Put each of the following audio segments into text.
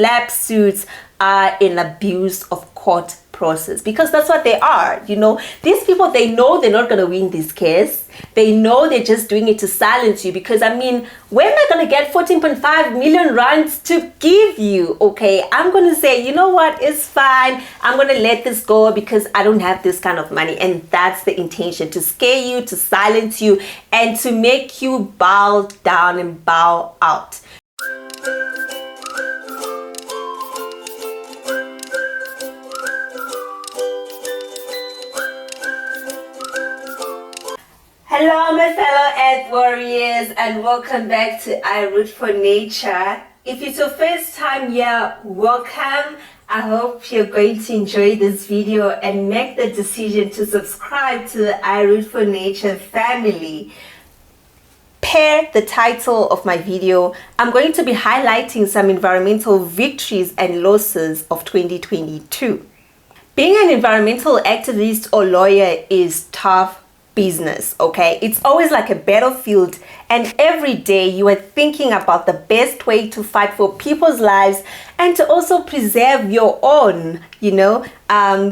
Slapsuits are an abuse of court process, because that's what they are. These people, they know they're not going to win this case. They know they're just doing it to silence you, because where am I going to get 14.5 million rands to give you? Okay, I'm going to say, you know what, it's fine, I'm going to let this go because I don't have this kind of money. And that's the intention, to scare you, to silence you, and to make you bow down and bow out. Hello my fellow earth warriors, and welcome back to I Root for Nature. If it's your first time here, welcome. I hope you're going to enjoy this video and make the decision to subscribe to the I Root for Nature family. Per the title of my video, I'm going to be highlighting some environmental victories and losses of 2022. Being an environmental activist or lawyer is tough business, okay? It's always like a battlefield, and every day you are thinking about the best way to fight for people's lives and to also preserve your own.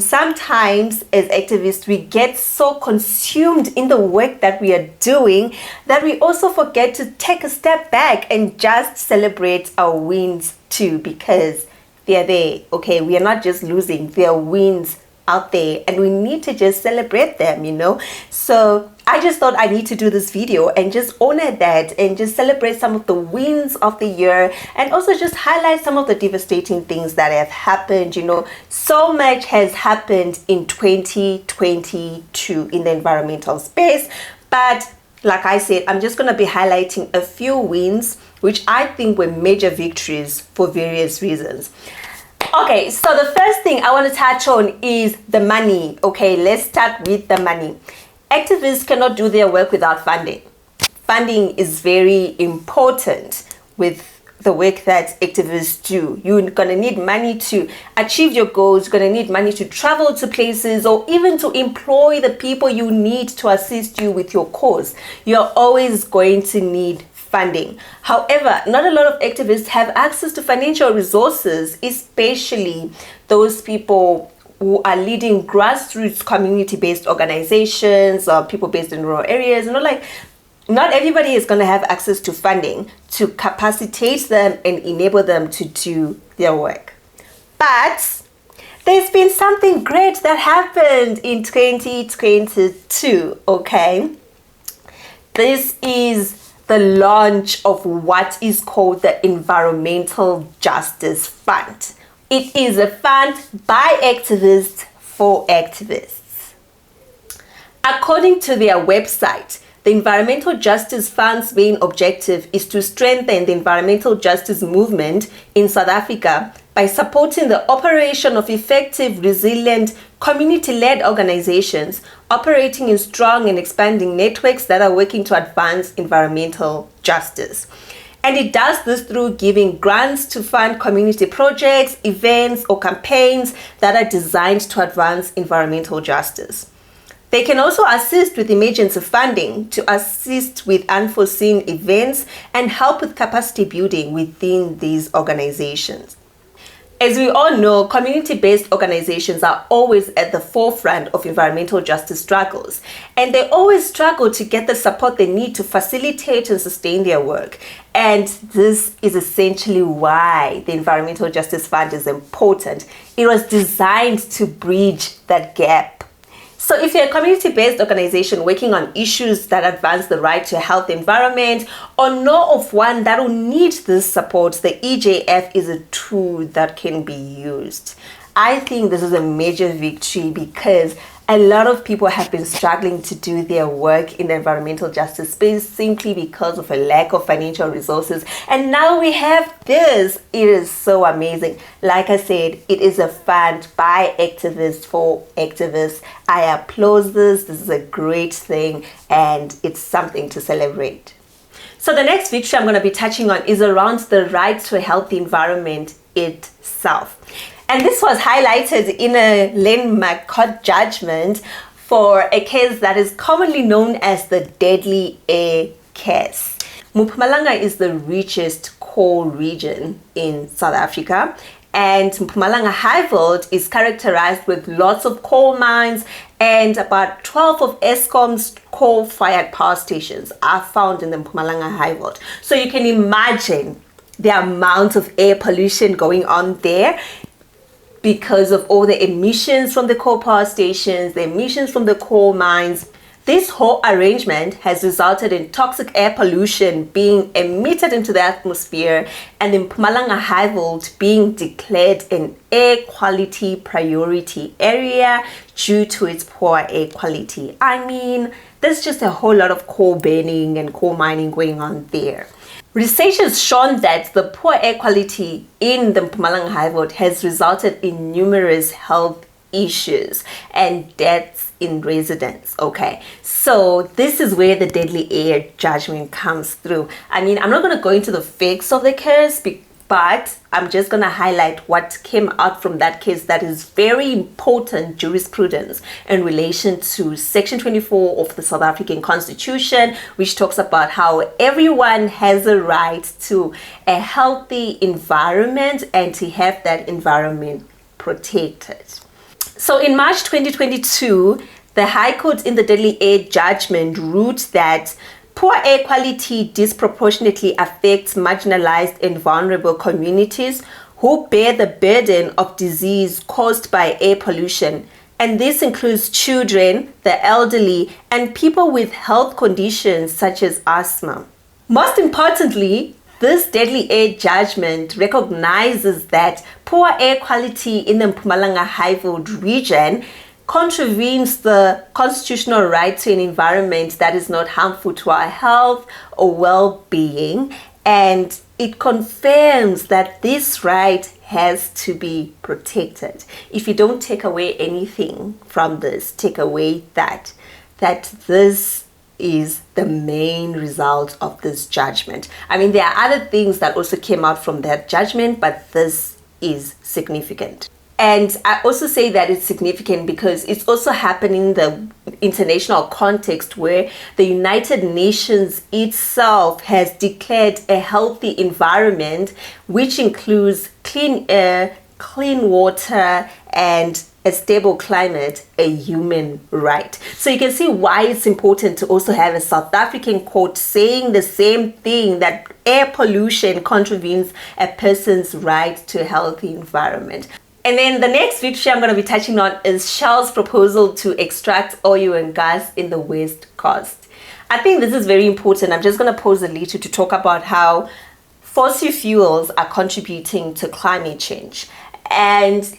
Sometimes as activists we get so consumed in the work that we are doing that we also forget to take a step back and just celebrate our wins too, because they're there, okay? We are not just losing, they are wins out there, and we need to just celebrate them. So I just thought I need to do this video and just honor that and just celebrate some of the wins of the year, and also just highlight some of the devastating things that have happened. So much has happened in 2022 in the environmental space, but like I said, I'm just going to be highlighting a few wins which I think were major victories for various reasons. Okay, so the first thing I want to touch on is the money. Okay, let's start with the money. Activists cannot do their work without funding. Funding is very important with the work that activists do. You're going to need money to achieve your goals. You're going to need money to travel to places, or even to employ the people you need to assist you with your cause. You're always going to need funding. However, not a lot of activists have access to financial resources, especially those people who are leading grassroots community-based organizations or people based in rural areas. Not everybody is going to have access to funding to capacitate them and enable them to do their work. But there's been something great that happened in 2022, okay? This is the launch of what is called the Environmental Justice Fund. It is a fund by activists for activists. According to their website, the Environmental Justice Fund's main objective is to strengthen the environmental justice movement in South Africa by supporting the operation of effective, resilient, community-led organizations operating in strong and expanding networks that are working to advance environmental justice. And it does this through giving grants to fund community projects, events, or campaigns that are designed to advance environmental justice. They can also assist with emergency funding to assist with unforeseen events and help with capacity building within these organizations. As we all know, community-based organizations are always at the forefront of environmental justice struggles, and they always struggle to get the support they need to facilitate and sustain their work. And this is essentially why the Environmental Justice Fund is important. It was designed to bridge that gap. So if you're a community-based organization working on issues that advance the right to a healthy environment, or know of one that will need this support, the EJF is a tool that can be used. I think this is a major victory because a lot of people have been struggling to do their work in the environmental justice space simply because of a lack of financial resources. And now we have this. It is so amazing. Like I said, it is a fund by activists for activists. I applaud this. This is a great thing, and it's something to celebrate. So the next victory I'm going to be touching on is around the right to a healthy environment itself. And this was highlighted in a landmark court judgment for a case that is commonly known as the deadly air case. Mpumalanga is the richest coal region in South Africa. And Mpumalanga Highveld is characterized with lots of coal mines, and about 12 of Eskom's coal-fired power stations are found in the Mpumalanga Highveld. So you can imagine the amount of air pollution going on there because of all the emissions from the coal power stations, the emissions from the coal mines. This whole arrangement has resulted in toxic air pollution being emitted into the atmosphere, and the Mpumalanga Highveld being declared an air quality priority area due to its poor air quality. I mean, there's just a whole lot of coal burning and coal mining going on there. Research has shown that the poor air quality in the Mpumalanga Highveld has resulted in numerous health issues and deaths in residents. Okay, so this is where the deadly air judgment comes through. I mean, I'm not going to go into the facts of the case, but I'm just going to highlight what came out from that case that is very important jurisprudence in relation to Section 24 of the South African Constitution, which talks about how everyone has a right to a healthy environment and to have that environment protected. So in March 2022, the High Court in the deadly air judgment ruled that poor air quality disproportionately affects marginalized and vulnerable communities who bear the burden of disease caused by air pollution. And this includes children, the elderly, and people with health conditions such as asthma. Most importantly, this deadly air judgment recognizes that poor air quality in the Mpumalanga Highveld region contravenes the constitutional right to an environment that is not harmful to our health or well-being, and it confirms that this right has to be protected. If you don't take away anything from this, take away that this is the main result of this judgment. I mean, there are other things that also came out from that judgment, but this is significant. And I also say that it's significant because it's also happening in the international context where the United Nations itself has declared a healthy environment, which includes clean air, clean water, and a stable climate, a human right. So you can see why it's important to also have a South African court saying the same thing, that air pollution contravenes a person's right to a healthy environment. And then the next victory I'm going to be touching on is Shell's proposal to extract oil and gas in the West Coast. I think this is very important. I'm just going to pause a little to talk about how fossil fuels are contributing to climate change. And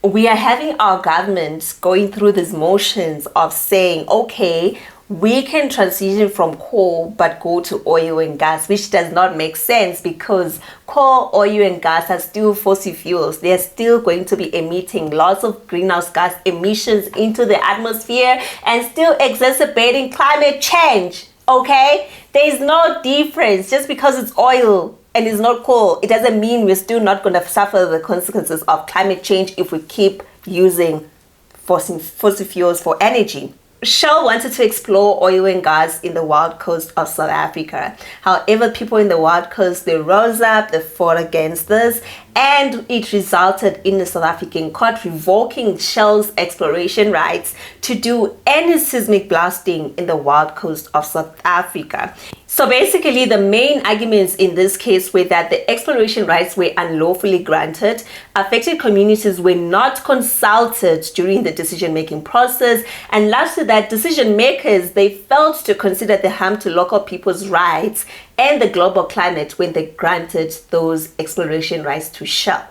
we are having our government going through these motions of saying, okay, we can transition from coal but go to oil and gas, which does not make sense because coal, oil and gas are still fossil fuels. They're still going to be emitting lots of greenhouse gas emissions into the atmosphere and still exacerbating climate change. Okay, there is no difference. Just because it's oil and it's not coal, it doesn't mean we're still not going to suffer the consequences of climate change if we keep using fossil fuels for energy. Shell wanted to explore oil and gas in the wild coast of South Africa. However, people in the wild coast, they rose up, they fought against this, and it resulted in the South African court revoking Shell's exploration rights to do any seismic blasting in the wild coast of South Africa. So basically, the main arguments in this case were that the exploration rights were unlawfully granted, affected communities were not consulted during the decision-making process, and lastly, that decision makers, they failed to consider the harm to local people's rights and the global climate when they granted those exploration rights to Shell.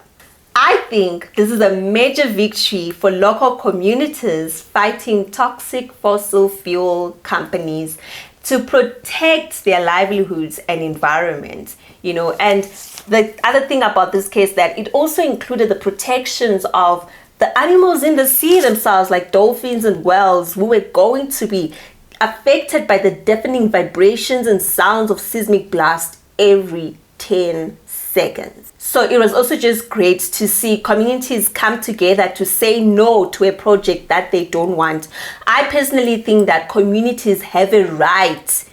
I think this is a major victory for local communities fighting toxic fossil fuel companies to protect their livelihoods and environment, and the other thing about this case that it also included the protections of the animals in the sea themselves, like dolphins and whales, who were going to be affected by the deafening vibrations and sounds of seismic blast every 10 seconds. So it was also just great to see communities come together to say no to a project that they don't want. I personally think that communities have a right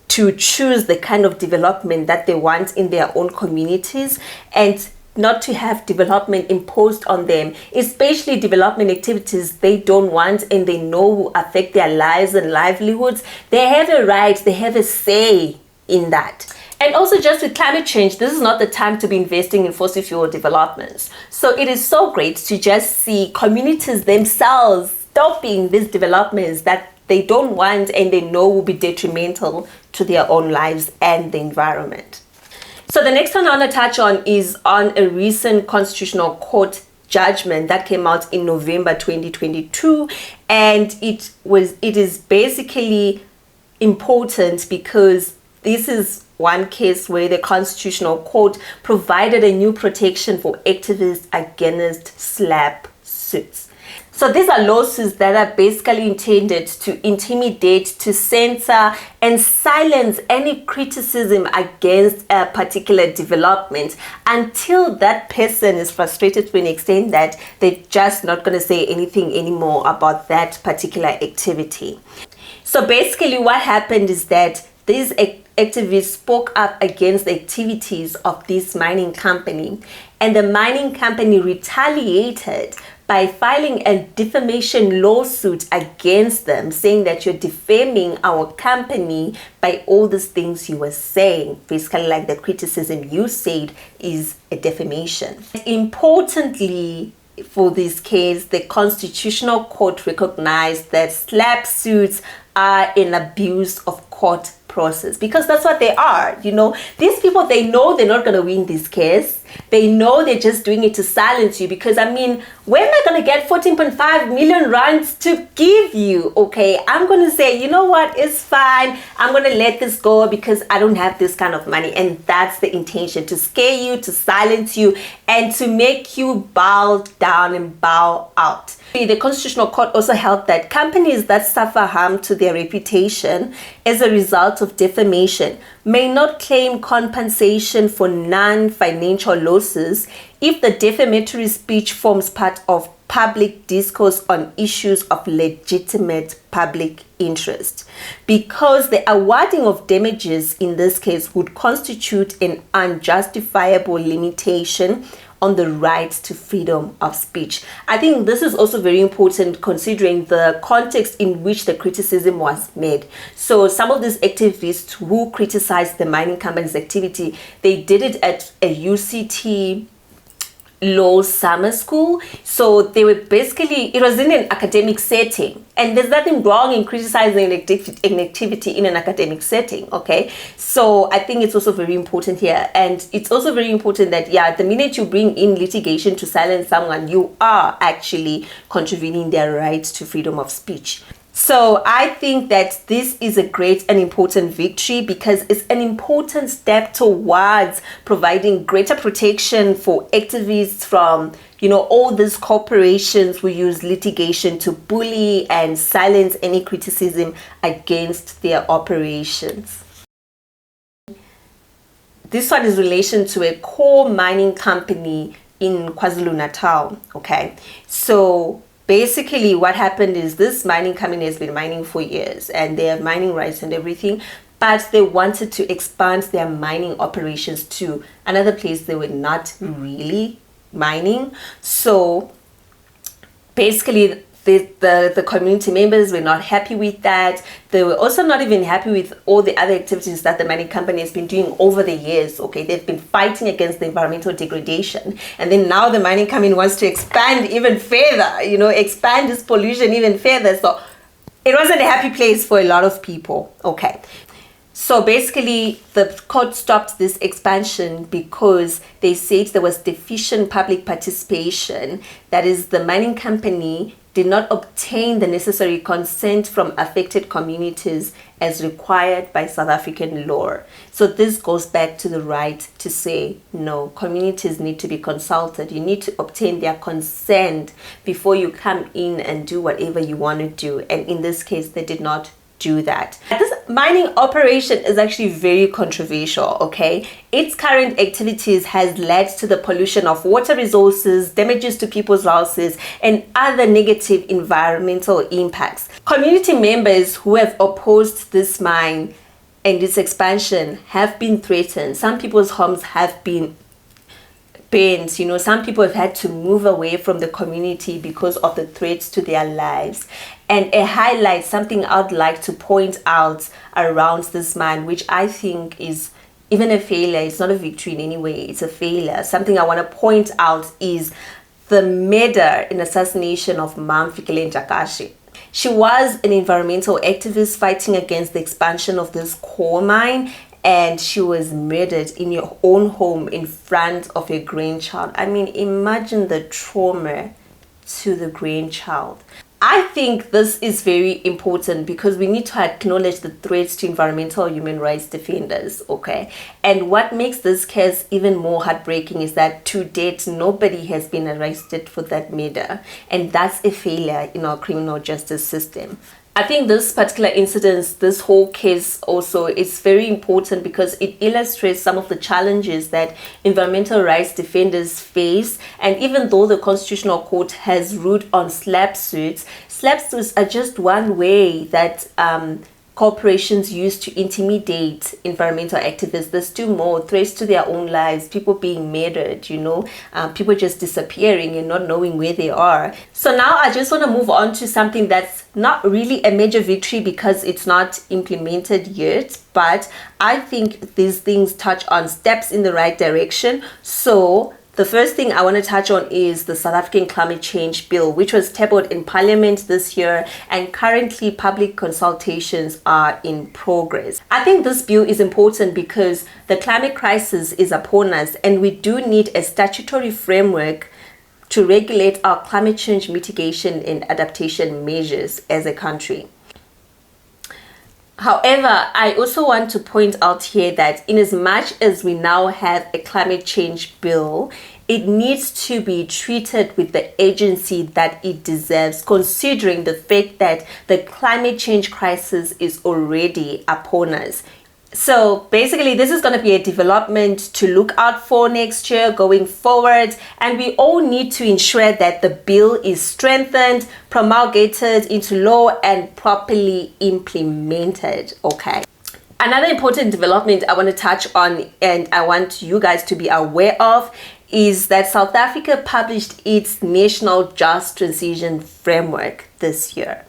to choose the kind of development that they want in their own communities, and not to have development imposed on them, especially development activities they don't want and they know will affect their lives and livelihoods. They have a right, they have a say in that. And also, just with climate change, this is not the time to be investing in fossil fuel developments. So it is so great to just see communities themselves stopping these developments that they don't want and they know will be detrimental to their own lives and the environment. So the next one I want to touch on is on a recent Constitutional Court judgment that came out in November 2022, and it is basically important because this is one case where the Constitutional Court provided a new protection for activists against slap suits. So these are lawsuits that are basically intended to intimidate, to censor, and silence any criticism against a particular development until that person is frustrated to an extent that they're just not going to say anything anymore about that particular activity. So basically what happened is that these activists spoke up against the activities of this mining company, and the mining company retaliated by filing a defamation lawsuit against them, saying that you're defaming our company by all these things you were saying. Basically, like the criticism you said is a defamation. Importantly, for this case, the Constitutional Court recognized that slap suits are an abuse of court process, because that's what they are. You know, these people, they know they're not going to win this case. They know they're just doing it to silence you, because I mean, where am I going to get 14.5 million rands to give you? Okay, I'm going to say, you know what, it's fine, I'm going to let this go because I don't have this kind of money. And that's the intention, to scare you, to silence you, and to make you bow down and bow out. The Constitutional Court also held that companies that suffer harm to their reputation as a result of defamation may not claim compensation for non-financial losses if the defamatory speech forms part of public discourse on issues of legitimate public interest, because the awarding of damages in this case would constitute an unjustifiable limitation on the right to freedom of speech. I think this is also very important considering the context in which the criticism was made. So some of these activists who criticized the mining company's activity, they did it at a UCT law summer school. So they were basically, it was in an academic setting, and there's nothing wrong in criticizing an activity in an academic setting. Okay, so I think it's also very important here, and it's also very important that, yeah, the minute you bring in litigation to silence someone, you are actually contravening their right to freedom of speech. So I think that this is a great and important victory, because it's an important step towards providing greater protection for activists from, you know, all these corporations who use litigation to bully and silence any criticism against their operations. This one is in relation to a coal mining company in KwaZulu-Natal. Okay, so basically what happened is this mining company has been mining for years and they have mining rights and everything, but they wanted to expand their mining operations to another place they were not really mining. So basically the community members were not happy with that. They were also not even happy with all the other activities that the mining company has been doing over the years. Okay, they've been fighting against the environmental degradation, and then now the mining company wants to expand even further, you know, expand this pollution even further. So it wasn't a happy place for a lot of people. Okay, so basically the court stopped this expansion because they said there was deficient public participation. That is, the mining company did not obtain the necessary consent from affected communities as required by South African law. So this goes back to the right to say, no, communities need to be consulted. You need to obtain their consent before you come in and do whatever you want to do. And in this case, they did not do that. This mining operation is actually very controversial. Okay, its current activities has led to the pollution of water resources, damages to people's houses, and other negative environmental impacts. Community members who have opposed this mine and its expansion have been threatened. Some people's homes have been burned. Some people have had to move away from the community because of the threats to their lives. And a highlight, something I'd like to point out around this man, which I think is even a failure. It's not a victory in any way, it's a failure. Something I want to point out is the murder and assassination of Mam Fikile Njakashi. She was an environmental activist fighting against the expansion of this coal mine, and she was murdered in your own home in front of your grandchild. I mean, imagine the trauma to the grandchild. I think this is very important because we need to acknowledge the threats to environmental human rights defenders, okay? And what makes this case even more heartbreaking is that to date, nobody has been arrested for that murder. And that's a failure in our criminal justice system. I think this particular incident, this whole case also is very important because it illustrates some of the challenges that environmental rights defenders face. And even though the Constitutional Court has ruled on slapsuits are just one way that corporations use to intimidate environmental activists. There's still more threats to their own lives, people being murdered, people just disappearing and not knowing where they are. So now I just want to move on to something that's not really a major victory because it's not implemented yet, but I think these things touch on steps in the right direction. So the first thing I want to touch on is the South African Climate Change Bill, which was tabled in Parliament this year, and currently public consultations are in progress. I think this bill is important because the climate crisis is upon us, and we do need a statutory framework to regulate our climate change mitigation and adaptation measures as a country. However, I also want to point out here that in as much as we now have a climate change bill, it needs to be treated with the agency that it deserves, considering the fact that the climate change crisis is already upon us. So basically, this is going to be a development to look out for next year going forward, and we all need to ensure that the bill is strengthened, promulgated into law, and properly implemented. Okay. Another important development I want to touch on, and I want you guys to be aware of, is that South Africa published its National Just Transition Framework this year.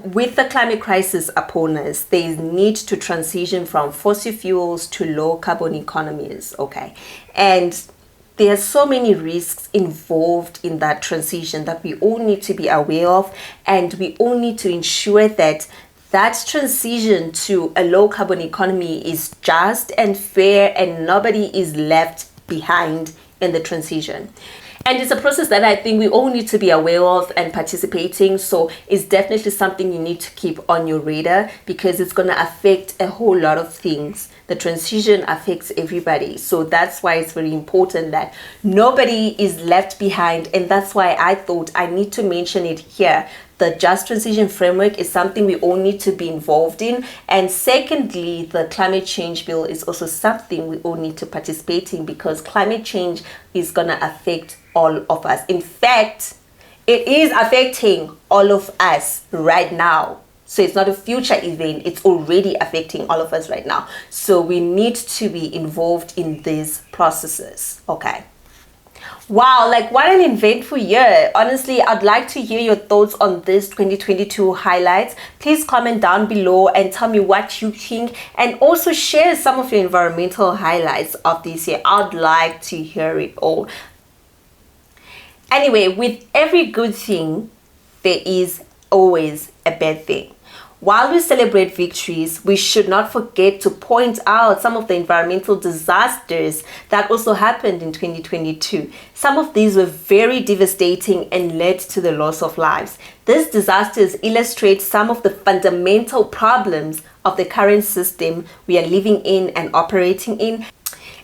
With the climate crisis upon us, there is need to transition from fossil fuels to low carbon economies, okay? And there are so many risks involved in that transition that we all need to be aware of, and we all need to ensure that that transition to a low carbon economy is just and fair and nobody is left behind in the transition. And it's a process that I think we all need to be aware of and participating. So it's definitely something you need to keep on your radar because it's going to affect a whole lot of things. The transition affects everybody. So that's why it's very important that nobody is left behind. And that's why I thought I need to mention it here. The Just Transition Framework is something we all need to be involved in. And secondly, the Climate Change Bill is also something we all need to participate in because climate change is going to affect all of us. In fact, it is affecting all of us right now. So it's not a future event, it's already affecting all of us right now. So we need to be involved in these processes, okay? Wow, like what an eventful year. Honestly, I'd like to hear your thoughts on this 2022 highlights. Please comment down below and tell me what you think, and also share some of your environmental highlights of this year. I'd like to hear it all. Anyway, with every good thing, there is always a bad thing. While we celebrate victories, we should not forget to point out some of the environmental disasters that also happened in 2022. Some of these were very devastating and led to the loss of lives. These disasters illustrate some of the fundamental problems of the current system we are living in and operating in.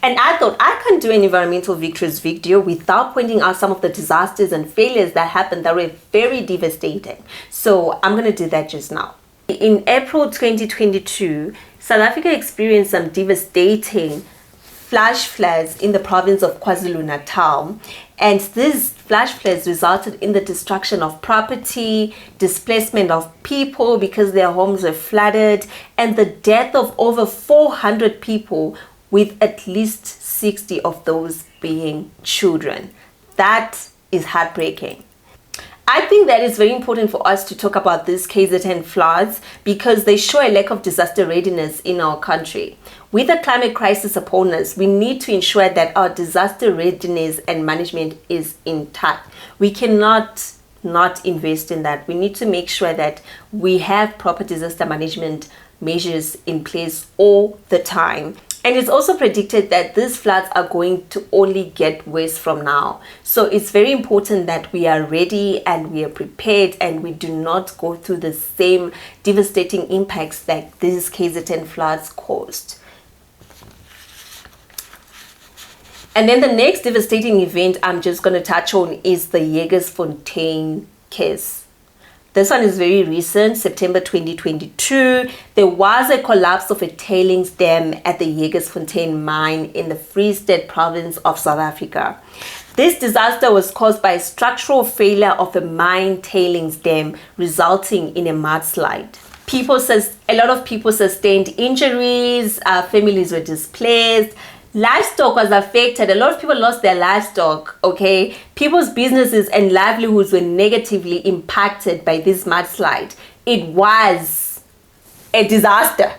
And I thought I can't do an environmental victories video without pointing out some of the disasters and failures that happened that were very devastating. So I'm going to do that just now. In April 2022, South Africa experienced some devastating flash floods in the province of KwaZulu-Natal. And these flash floods resulted in the destruction of property, displacement of people because their homes were flooded, and the death of over 400 people, with at least 60 of those being children. That is heartbreaking. I think that it's very important for us to talk about these KZN floods because they show a lack of disaster readiness in our country. With the climate crisis upon us, we need to ensure that our disaster readiness and management is intact. We cannot not invest in that. We need to make sure that we have proper disaster management measures in place all the time. And it's also predicted that these floods are going to only get worse from now. So it's very important that we are ready and we are prepared and we do not go through the same devastating impacts that these KZN floods caused. And then the next devastating event I'm just going to touch on is the Jagersfontein case. This one is very recent, September 2022. There was a collapse of a tailings dam at the Jagersfontein mine in the Free State province of South Africa. This disaster was caused by a structural failure of a mine tailings dam, resulting in a mudslide. A lot of people sustained injuries, families were displaced. Livestock was affected. A lot of people lost their livestock, okay? People's businesses and livelihoods were negatively impacted by this mudslide. It was a disaster.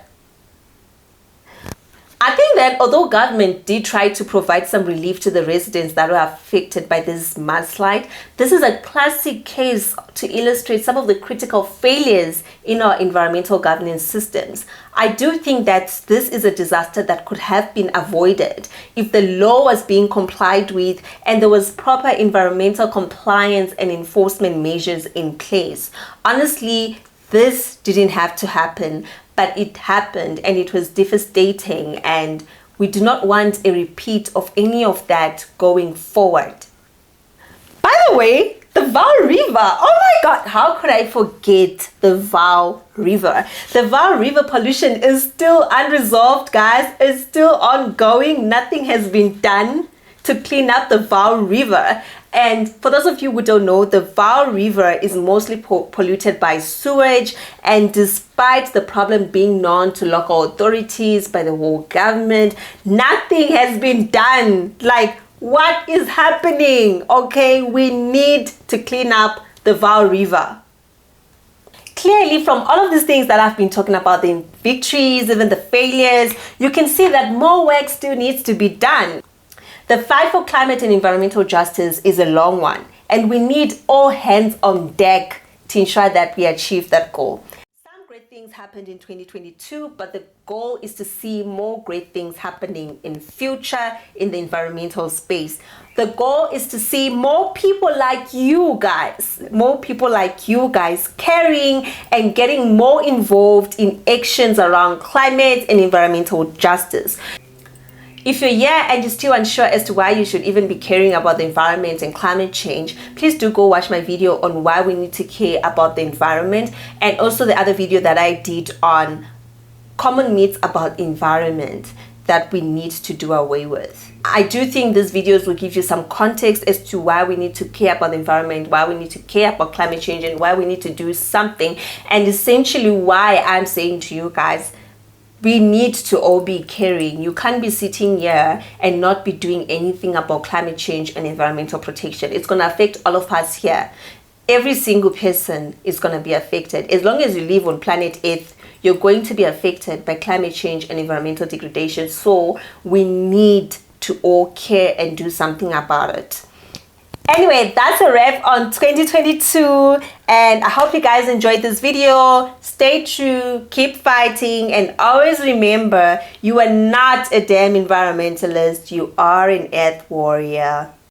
I think that although government did try to provide some relief to the residents that were affected by this mudslide, this is a classic case to illustrate some of the critical failures in our environmental governance systems. I do think that this is a disaster that could have been avoided if the law was being complied with and there was proper environmental compliance and enforcement measures in place. Honestly, this didn't have to happen, but it happened and it was devastating, and we do not want a repeat of any of that going forward. By the way, the Vaal River, oh my God, how could I forget the Vaal River? The Vaal River pollution is still unresolved, guys. It's still ongoing. Nothing has been done to clean up the Vaal River. And for those of you who don't know, the Vaal River is mostly polluted by sewage, and despite the problem being known to local authorities, by the whole government, nothing has been done. Like, what is happening? Okay, we need to clean up the Vaal River. Clearly, from all of these things that I've been talking about, the victories, even the failures, you can see that more work still needs to be done. The fight for climate and environmental justice is a long one, and we need all hands on deck to ensure that we achieve that goal. Some great things happened in 2022, but the goal is to see more great things happening in future in the environmental space. The goal is to see more people like you guys caring and getting more involved in actions around climate and environmental justice. If you're here and you're still unsure as to why you should even be caring about the environment and climate change, please do go watch my video on why we need to care about the environment, and also the other video that I did on common myths about environment that we need to do away with. I do think these videos will give you some context as to why we need to care about the environment, why we need to care about climate change, and why we need to do something, and essentially why I'm saying to you guys, we need to all be caring. You can't be sitting here and not be doing anything about climate change and environmental protection. It's going to affect all of us here. Every single person is going to be affected. As long as you live on planet Earth, you're going to be affected by climate change and environmental degradation. So we need to all care and do something about it. Anyway, that's a wrap on 2022, and I hope you guys enjoyed this video. Stay true, keep fighting, and always remember, you are not a damn environmentalist, you are an earth warrior.